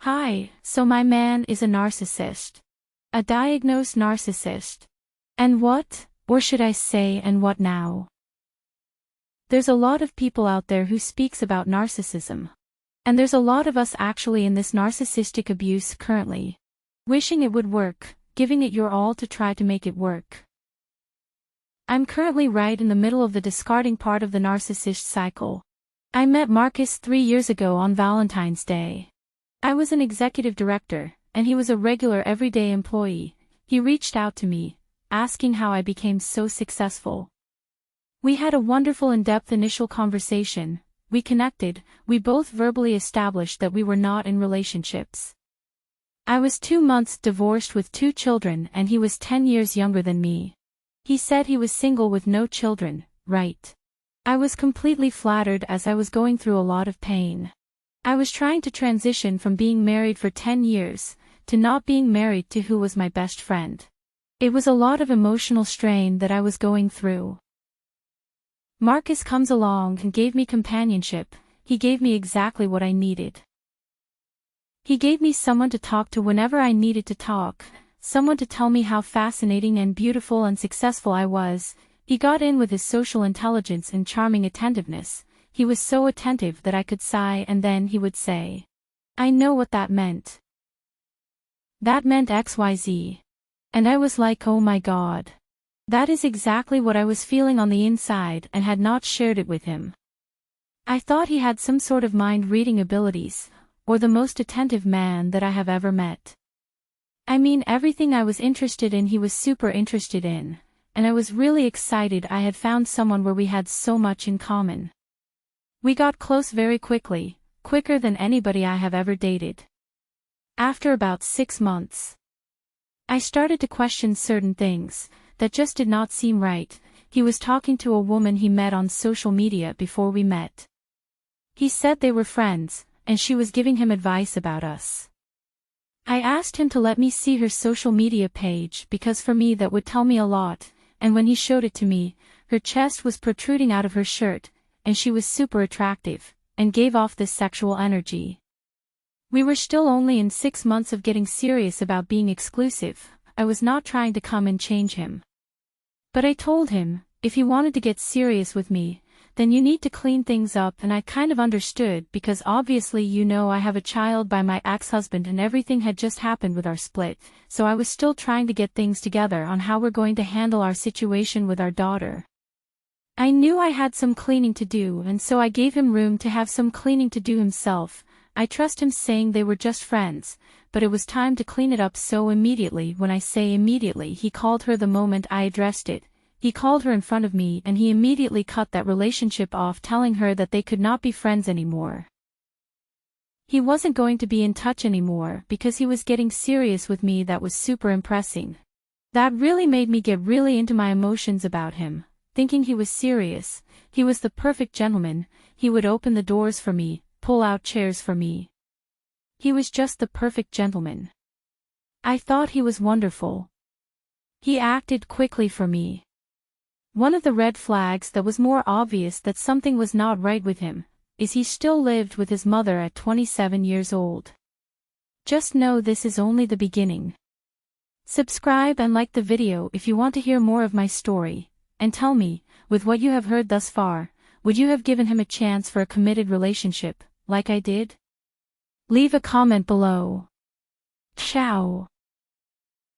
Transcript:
Hi, so my man is a narcissist. A diagnosed narcissist. And what, or should I say and what now? There's a lot of people out there who speaks about narcissism. And there's a lot of us actually in this narcissistic abuse currently. Wishing it would work, giving it your all to try to make it work. I'm currently right in the middle of the discarding part of the narcissist cycle. I met Marcus 3 years ago on Valentine's Day. I was an executive director, and he was a regular everyday employee. He reached out to me, asking how I became so successful. We had a wonderful in-depth initial conversation, we connected, we both verbally established that we were not in relationships. I was 2 months divorced with 2 children and he was 10 years younger than me. He said he was single with no children, right? I was completely flattered as I was going through a lot of pain. I was trying to transition from being married for 10 years, to not being married to who was my best friend. It was a lot of emotional strain that I was going through. Marcus comes along and gave me companionship, he gave me exactly what I needed. He gave me someone to talk to whenever I needed to talk, someone to tell me how fascinating and beautiful and successful I was. He got in with his social intelligence and charming attentiveness. He was so attentive that I could sigh and then he would say, "I know what that meant. That meant XYZ. And I was like, oh my God. That is exactly what I was feeling on the inside and had not shared it with him. I thought he had some sort of mind-reading abilities, or the most attentive man that I have ever met. I mean, everything I was interested in he was super interested in, and I was really excited I had found someone where we had so much in common. We got close very quickly, quicker than anybody I have ever dated. After about 6 months, I started to question certain things that just did not seem right. He was talking to a woman he met on social media before we met. He said they were friends, and she was giving him advice about us. I asked him to let me see her social media page because for me that would tell me a lot, and when he showed it to me, her chest was protruding out of her shirt, and she was super attractive, and gave off this sexual energy. We were still only in 6 months of getting serious about being exclusive. I was not trying to come and change him. But I told him, if he wanted to get serious with me, then you need to clean things up, and I kind of understood because obviously I have a child by my ex-husband and everything had just happened with our split, so I was still trying to get things together on how we're going to handle our situation with our daughter. I knew I had some cleaning to do and so I gave him room to have some cleaning to do himself. I trust him saying they were just friends, but it was time to clean it up, so immediately, when I say immediately, he called her the moment I addressed it. He called her in front of me and he immediately cut that relationship off, telling her that they could not be friends anymore. He wasn't going to be in touch anymore because he was getting serious with me. That was super impressing. That really made me get really into my emotions about him, thinking he was serious. He was the perfect gentleman. He would open the doors for me, pull out chairs for me. He was just the perfect gentleman. I thought he was wonderful. He acted quickly for me. One of the red flags that was more obvious that something was not right with him, is he still lived with his mother at 27 years old. Just know this is only the beginning. Subscribe and like the video if you want to hear more of my story, and tell me, with what you have heard thus far, would you have given him a chance for a committed relationship, like I did? Leave a comment below. Ciao.